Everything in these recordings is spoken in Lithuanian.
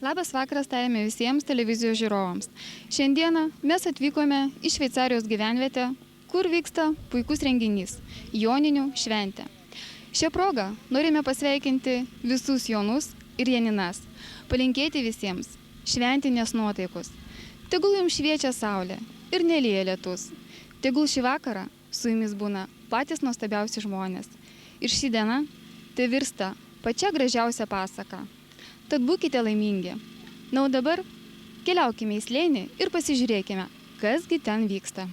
Labas vakaras tariame visiems televizijos žiūrovams. Šiandieną mes atvykome į Šveicarijos gyvenvietę, kur vyksta puikus renginys – Joninių šventė. Šią progą norime pasveikinti visus Jonus ir Janinas, palinkėti visiems šventinės nuotaikos. Tegul jums šviečia saulė ir nelieja lietus. Tegul šį vakarą su jumis būna patys nuostabiausi žmonės. Ir ši diena tai virsta pačia gražiausia pasaka. Tad būkite laimingi. Na, o dabar keliaukime į slėnį ir pasižiūrėkime, kasgi ten vyksta.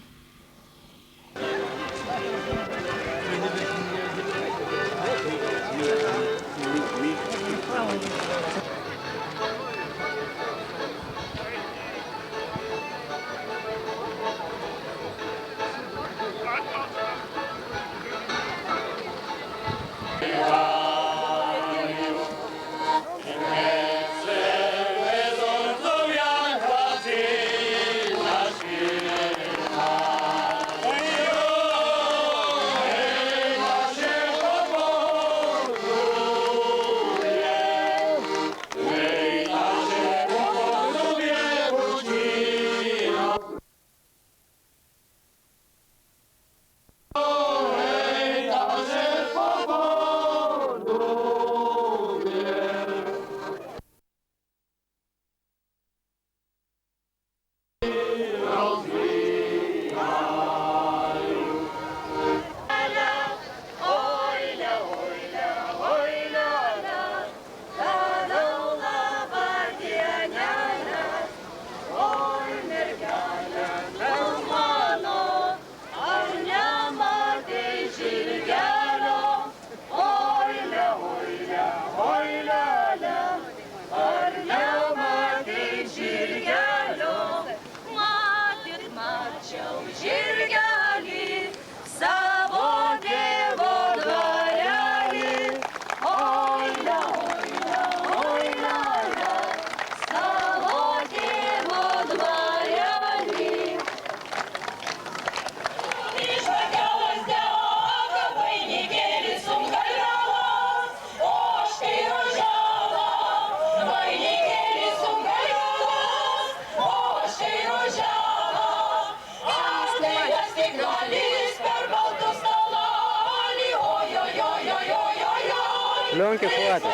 Пленки хватит.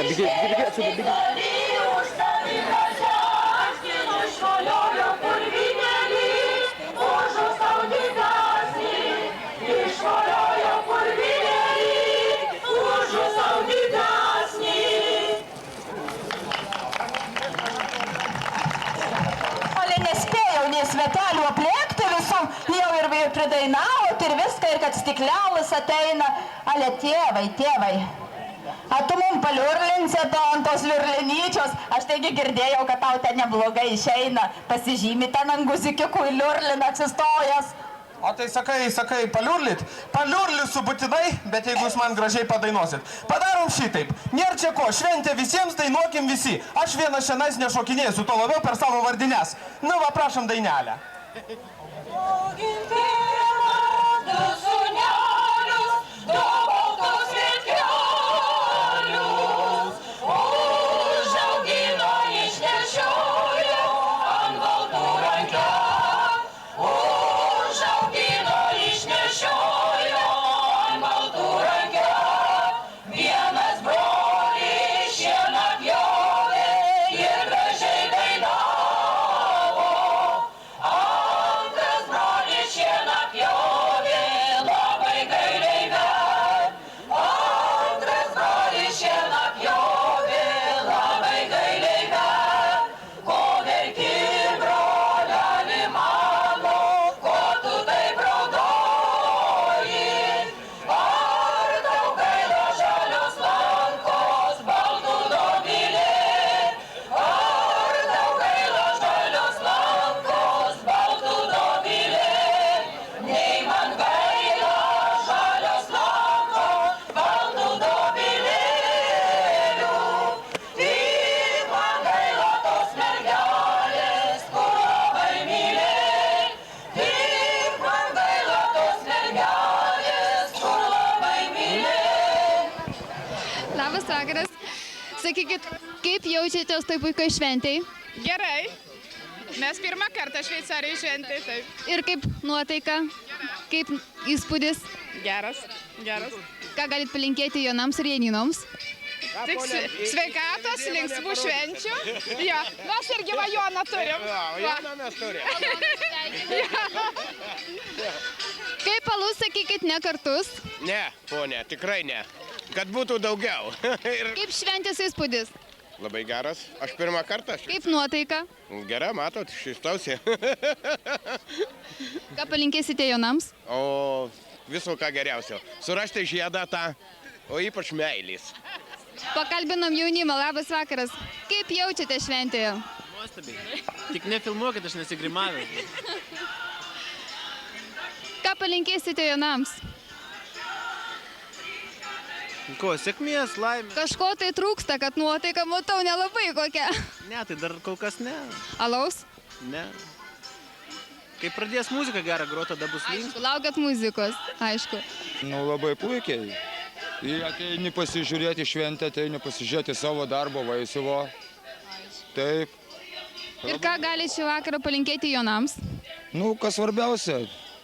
Беги отсюда, беги. Svetelių aplėkti visų, jau ir pridainavot ir viską, ir kad stiklelis ateina. Ale tėvai, a tu mum paliurlinsėt ant tos liurlinyčios, aš taigi girdėjau, kad tau ten neblogai išeina, pasižymi ten ant guzikiukų į liurliną atsistojęs. O tai sakai, paliurlisiu būtinai, bet jeigu jūs man gražiai padainuosit. Padarom šitaip, nėra čia ko, šventė visiems, dainuokim visi. Aš vienas šiandien nešokinėsiu, to labiau per savo vardines. Nu, va, prašom dainelę. Antras brolis šiandien Sakykit, kaip jaučiatės toj puikiai šventėj? Gerai. Mes pirmą kartą Šveicarijoje šventė, taip. Ir kaip nuotaika? Kaip įspūdis? Geras, geras. Ką galit palinkėti Jonams ir Janinoms? Tik sveikatos, linksmų švenčių. Jo, mes irgi va Joną turim. Joną mes turim. Kaip alus, sakykit, ne kartus? Ne, ponė, tikrai ne. Kad būtų daugiau. Kaip šventės įspūdis? Labai geras. Aš pirmą kartą. Kaip nuotaika? Gera, matot, šistausi. Ką palinkėsite Jonams? O viso ką geriausio. Surasti žiedą tą, o ypač meilės. Pakalbinom jaunimą, labas vakaras. Kaip jaučiate šventėje? Nuostabiai. Tik nefilmuokit, aš nesigrimavęs. Ką palinkėsite Jonams? Ko, sėkmės, laimės? Kažko tai trūksta, kad nuotaika, matau, nelabai kokia. Ne, tai dar kol kas ne. Alaus? Ne. Kai pradės muziką gerą groti, tada bus linksma. Laukiat muzikos, aišku. Nu, labai puikiai. Ateini pasižiūrėti šventę, ateini pasižiūrėti savo darbo vaisiuvo. Taip. Ir ką gali šį vakarą palinkėti Jonams? Nu, kas svarbiausia,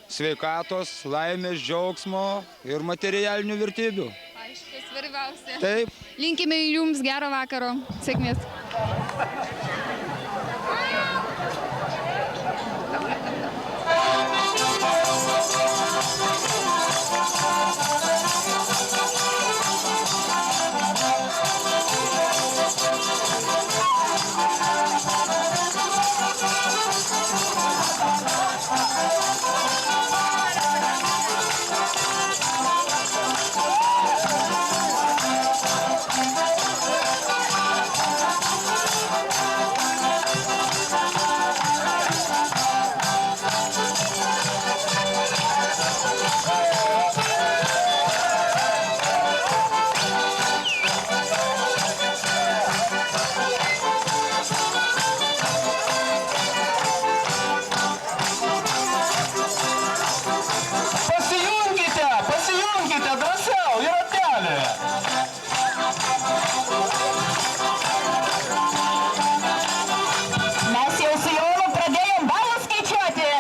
sveikatos, laimės, džiaugsmo ir materialinių vertybių. Aišku, svarbiausia. Taip. Linkime jums gero vakaro. Sėkmės. Pasijunkite drąsiau, yra telė. Mes jau su Jonu pradėjom balus skaičiuoti.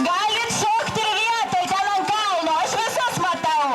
Galit šokti ir vietoj, ten ant kalno, aš visus matau.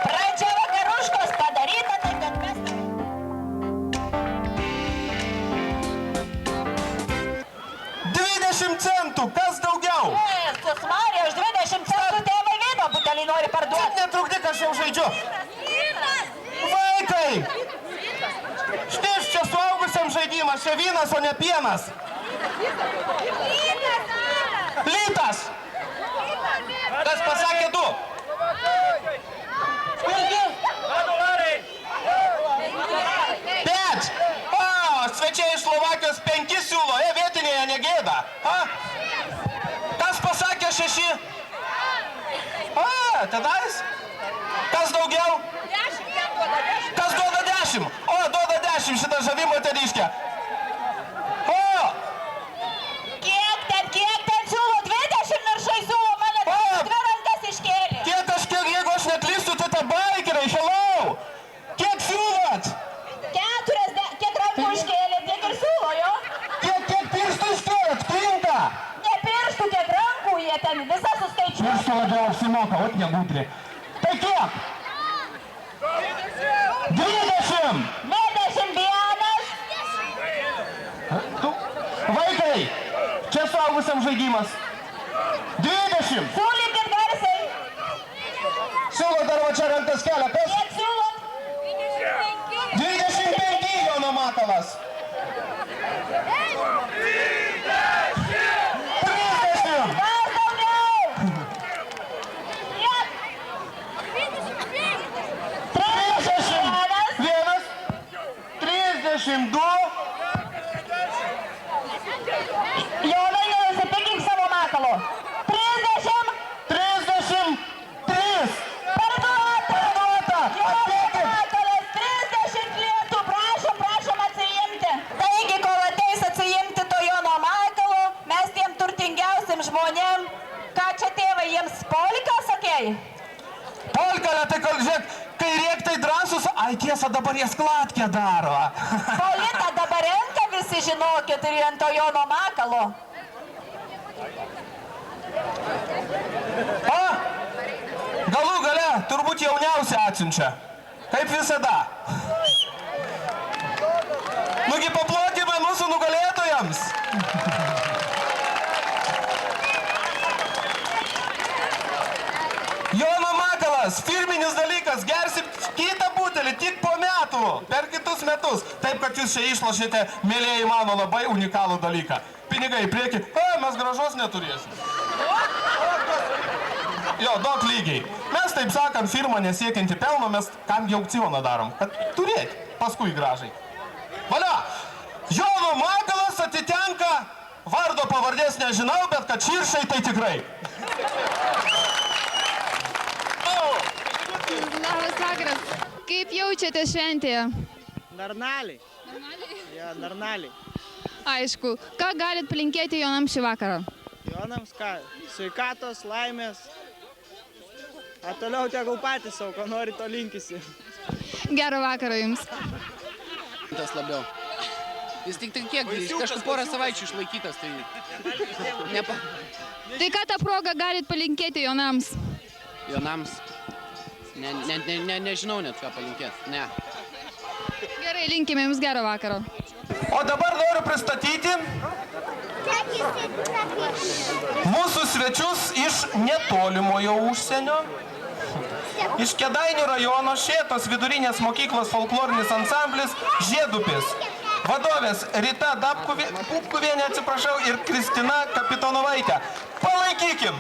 Pradžia vakaruškos padaryta, tai kad mes... 20 centų, kas daugiau? Sus Marija, už 20 centų tėvai vyno butelį nori parduoti. Netrukdyk, aš jau žaidžiu. Vaikai! Štai čia suaugusiam žaidimas, čia vynas, o ne pienas. Lytas. Kas pasakė 2? Skirgi? 5. O, svečiai iš Slovakijos 5 siūlo, vietinėje negėda. Kas pasakė 6? Tenais? Kas daugiau? Kas duoda 10? O, duoda 10 šitą žavį moteriškę. O! Kiek ten siūlo? 20 viršai siūlo, mane 2 rankas iškėlė. Jeigu aš neklystu, tai ta baikerai, hello! Kiek siūlot? 40, kiek rankų iškėlė, tiek ir siūlo, jo? Kiek pirštų iškėlėt? Klinka? Ne pirštų, kiek rankų jie ten, visą suskaičiuoja. Pirštų labiau apsimoka, ot negudri. Tai kiek? 20! 21! Vaikai, čia suaugusiam žaidimas. 20! Siūlykit garsiai! Siūlo dar va čia rankas kelia, kas? Kiek siūlot? 25 Jono Makalas. 30! Dar daugiau! Kiek? 31! 32! Jonai, nenusipykink savo makalo. 30! 33! Parduota! Jono makalas, 30 lietų, prašom atsiimti. Taigi, kol ateis atsiimti to Jono makalo, mes tiem turtingiausiam žmonėm, ką čia tėvai jiems polką sakei? Polkalė, tai kol žiūrėk, kai rėktai drąsus, ai tiesa, dabar jie skladkę daro. Polita dabar renka visi, žinokit, ir ant to Jono makalo. O, galų gale, turbūt jauniausia atsiunčia. Kaip visada. Nugi paplokime mūsų nugalėtojams. Jono Makalas, firminis dalykas, gersim kitą butelį tik po metų, per kitus metus. Taip, kad jūs čia išlošėte, mėlėjai mano, labai unikalų dalyką. Pinigai į priekį, mes gražos neturėsim. Jo, daug lygiai. Mes, taip sakant, firma nesiekianti pelno, mes kam aukcioną darom, kad turėti paskui gražai. Valia, Jono Makalas atitenka, vardo pavardės nežinau, bet kad širšai tai tikrai. Labas vakaras. Kaip jaučiate šventėje? Normaliai. Ja, normaliai. Aišku. Ką galit palinkėti Jonams šį vakarą? Jonams ką? Sveikatos, laimės. A toliau tegul patys savo, ko nori, to linkisi. Gerą vakarą jums. Tas labiau. Jis tik kiek, kažkur porą savaičių išlaikytas, tai... Tai ką tą progą galit palinkėti Jonams? Jonams? Nežinau net ką palinkėti, ne. Gerai, linkime jums gerą vakarą. O dabar noriu pristatyti mūsų svečius iš netolimojo užsienio. Iš Kėdainių rajono Šėtos vidurinės mokyklos folklorinis ansamblis Žiedupis. Vadovės Rita Pupkuvienė, atsiprašau, ir Kristina Kapitonovaitė. Palaikykim!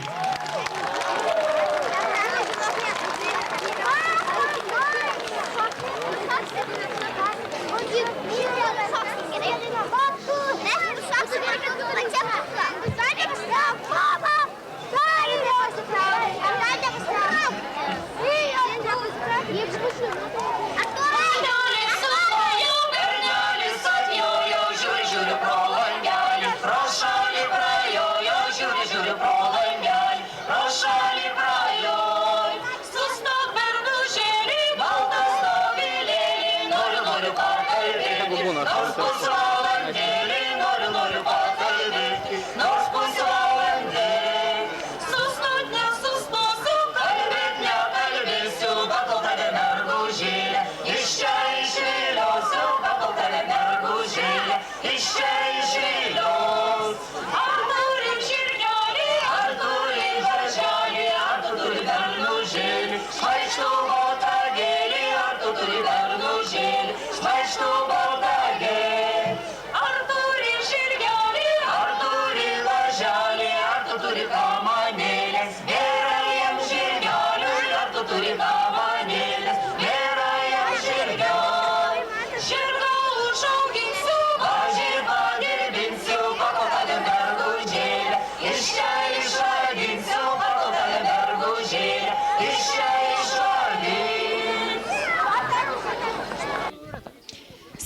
Pro langelį, pro šalį prajojo, žiūri pro langelį.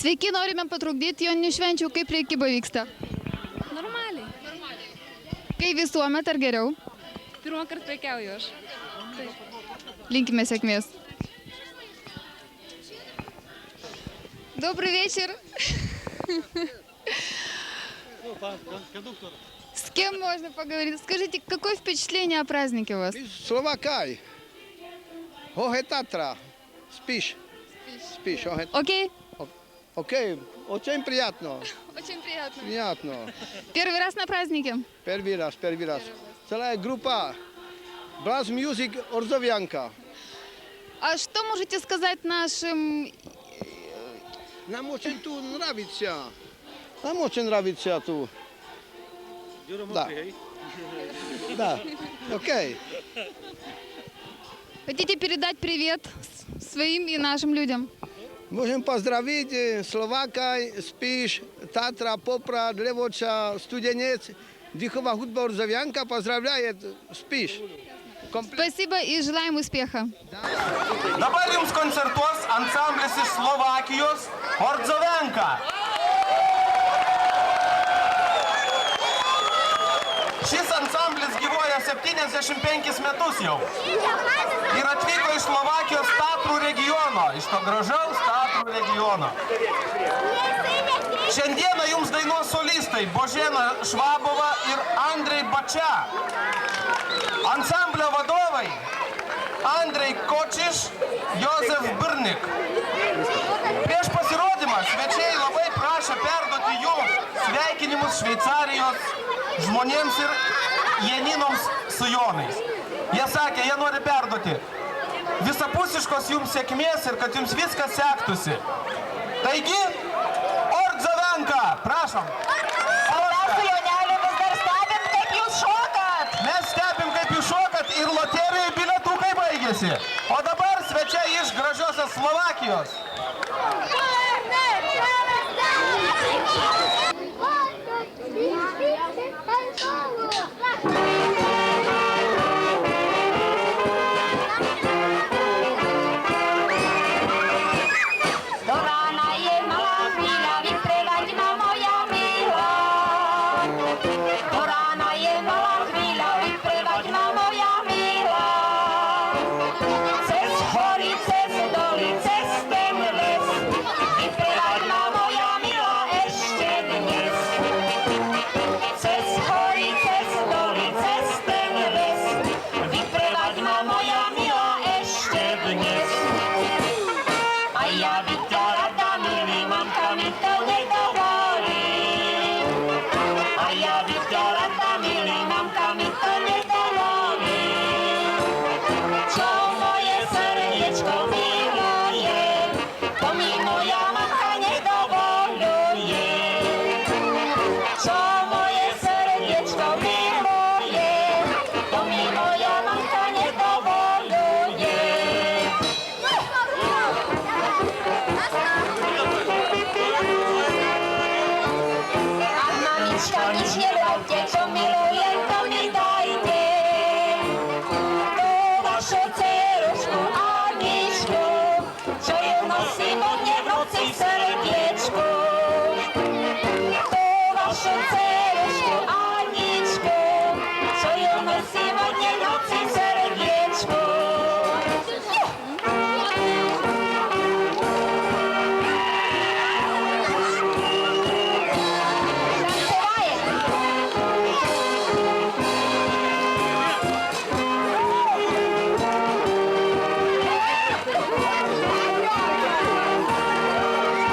Sveiki, norime patrukdyti joninių švenčių, kaip prekyba vyksta? Normaliai. Kai visuomet ar geriau? Pirmą kartą prekiauju aš. Linkime sėkmės. Добрый вечер. С кем можно поговорить? Скажите, какое впечатление о празднике у вас? Словакай. Hohe Tatra. Спишь? Спишь. Окей. Окей. Очень приятно. Очень приятно. Приятно. Первый раз на празднике? Первый раз. Целая группа. Blast Music Орзовянка. А что можете сказать нашим... Нам очень тут нравится. Нам очень нравится тут. Да. Да. Окей. Хотите передать привет своим и нашим людям? Можем поздравить Словакай, Спиш, Татра, Попрад, Левоча, Студенец. Дихова худба Орзовянка поздравляет Спиш. Спасибо и желаем успеха. Dabar jums koncertuos ansamblis iš Slovakijos Ordzovyanka. Šis ansamblis gyvuoja 75 metus jau ir atvyko iš Slovakijos Tatrų regiono, iš to gražaus Tatrų regiono. Šiandieną jums dainuos solistai Božena Švabova ir Andrei Bačia. Ansamblio vadovai Andrei Kočiš, Jozef Brnik. Prieš pasirodymą svečiai labai prašė perduoti jų sveikinimus Šveicarijos žmonėms ir Janinoms su Jonais. Jie sakė, jie nori perduoti visapusiškos jums sėkmės ir kad jums viskas sektųsi. Taigi, Ordzovyanka, prašom. Mes su Joneliu vis dar stebim, kaip jūs šokat. Mes stebim, kaip jūs šokat ir loterijai bilietukai baigėsi. O dabar svečiai iš gražiosios Slovakijos. Nic nie brawcie,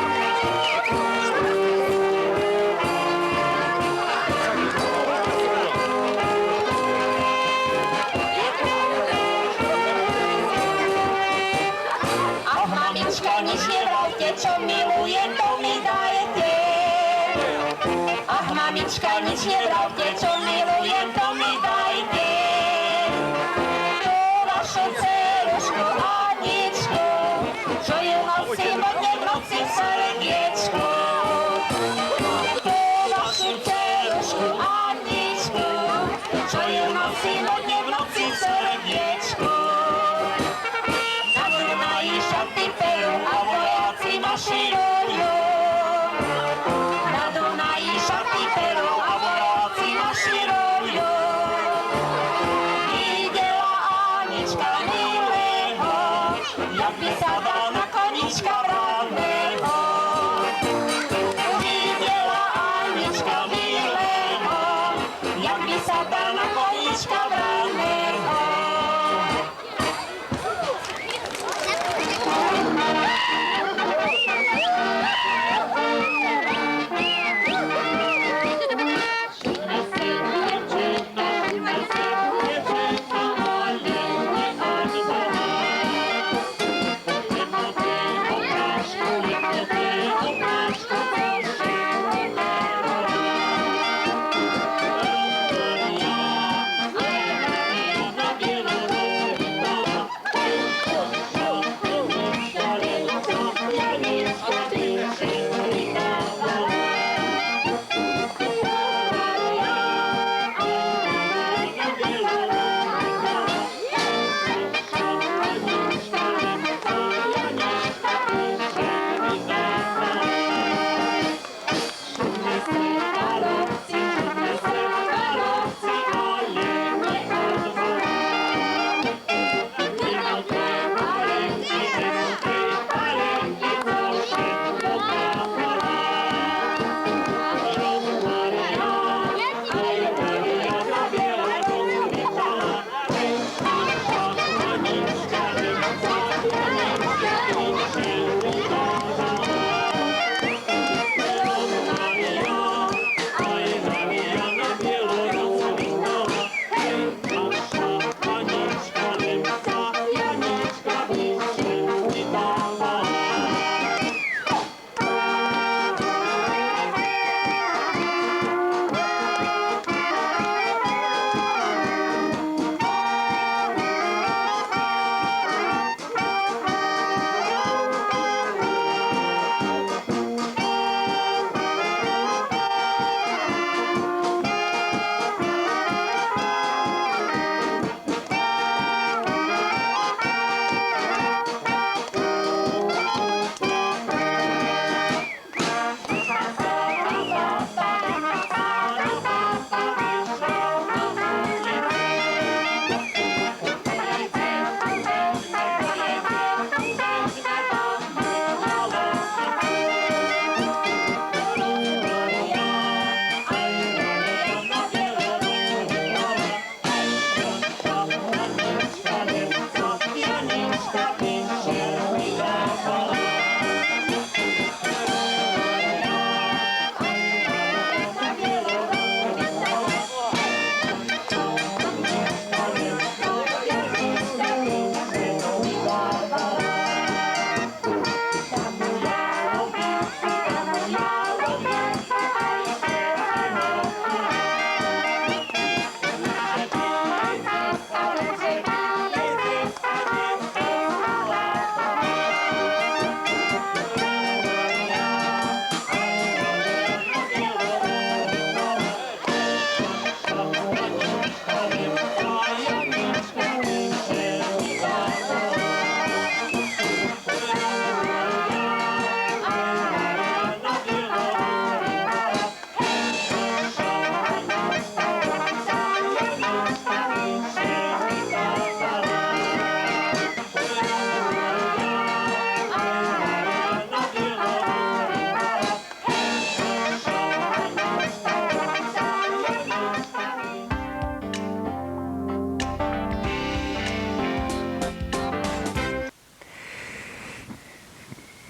co miluję, to mi dajcie. To wasze ceruszko, Aniczko, co je nocy, modnie w nocy sergieczko. To wasze ceruszko, Aniczko, co je nocy, modnie w nocy sergieczko. jak visada na koniczka rannego. Widziała Aniczka milego, jak visada na koniczka rannego.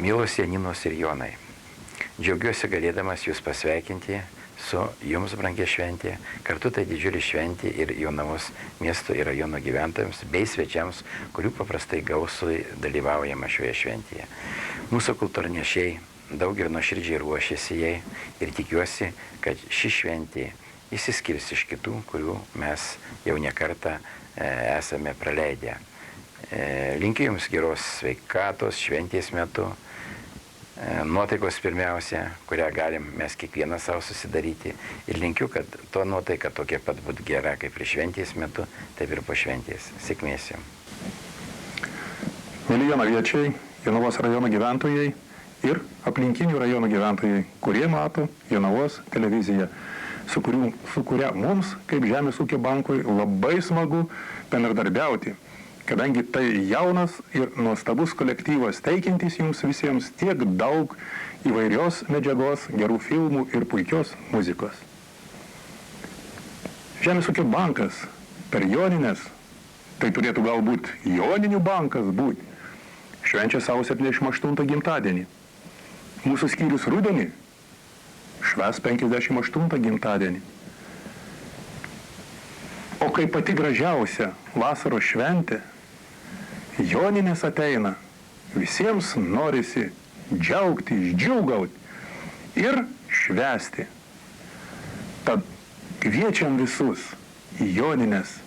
Mielos Janinos ir Jonai, džiaugiuosi galėdamas jūs pasveikinti su jums brangia šventė, kartu tai didžiulė šventė ir Jonavos miesto ir rajono gyventojams bei svečiams, kurių paprastai gausai dalyvaujama šioje šventėje. Mūsų kultūrnešiai daug ir nuoširdžiai ruošiasi jai ir tikiuosi, kad ši šventė išsiskirs iš kitų, kurių mes jau ne kartą esame praleidę. Linkiu jums geros sveikatos šventės metu, nuotaikos pirmiausia, kurią galim mes kiekvieną savo susidaryti, ir linkiu, kad to nuotaika tokia pat būtų gera kaip ir šventės metu, taip ir po šventės. Sėkmės jums. Mėly jonaviečiai, Jonavos rajono gyventojai ir aplinkinių rajonų gyventojai, kurie mato Jonavos televiziją, su kuria mums, kaip Žemės ūkio bankui, labai smagu bendradarbiauti. kadangi tai jaunas ir nuostabus kolektyvas, teikiantis jums visiems tiek daug įvairios medžiagos, gerų filmų ir puikios muzikos. Žemės ūkio bankas per Jonines, tai turėtų galbūt Joninių bankas būti, švenčia savo 78 gimtadienį. Mūsų skyrius rudenį švęs 58 gimtadienį. O kai pati gražiausia vasaros šventė, Joninės ateina, visiems norisi džiaugti, išdžiūgauti ir švęsti. Tad kviečiam visus į Jonines,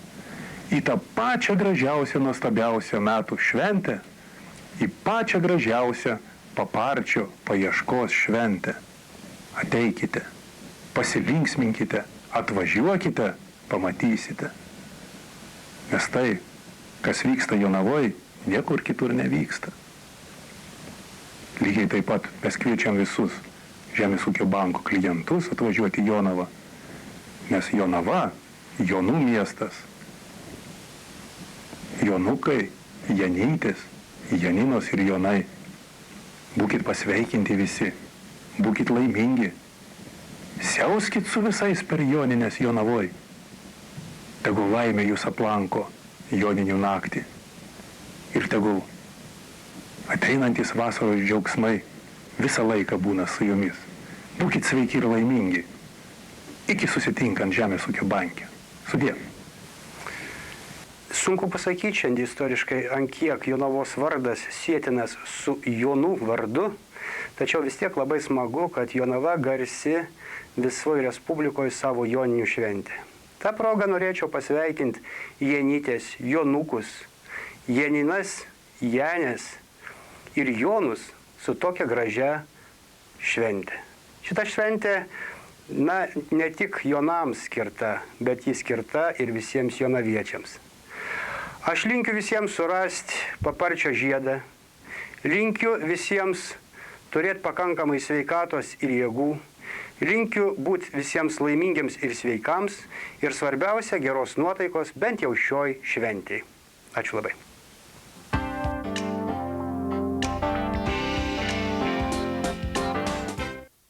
į tą pačią gražiausią, nuostabiausią metų šventę, į pačią gražiausią paparčio paieškos šventę. Ateikite, pasilinksminkite, atvažiuokite, pamatysite. Nes tai, kas vyksta Jonavoj, niekur kitur nevyksta. Lygiai taip pat mes kviečiam visus Žemės ūkio banko klientus atvažiuoti į Jonavą, nes Jonava, Jonų miestas. Jonukai, Janytės, Janinos ir Jonai. Būkit pasveikinti visi, būkit laimingi. Siauskit su visais per Jonines Jonavoj. Tegul laimė jūs aplanko Joninių naktį. Ir tegul ateinantis vasaros džiaugsmai visą laiką būna su jumis. Būkit sveiki ir laimingi. Iki susitinkant Žemės ūkio banke. Sudie. Sunku pasakyti šiandien istoriškai, ant kiek Jonavos vardas sietinas su Jonų vardu, tačiau vis tiek labai smagu, kad Jonava garsi visoje Respublikoje savo joninių šventę. Ta proga norėčiau pasveikinti Janytės, Jonukus, Janinas, Janės ir Jonus su tokia gražia šventė. Šita šventė, ne tik Jonams skirta, bet ji skirta ir visiems jonaviečiams. Aš linkiu visiems surasti paparčio žiedą, linkiu visiems turėti pakankamai sveikatos ir jėgų, linkiu būti visiems laimingiams ir sveikams ir svarbiausia geros nuotaikos bent jau šioj šventėj. Ačiū labai.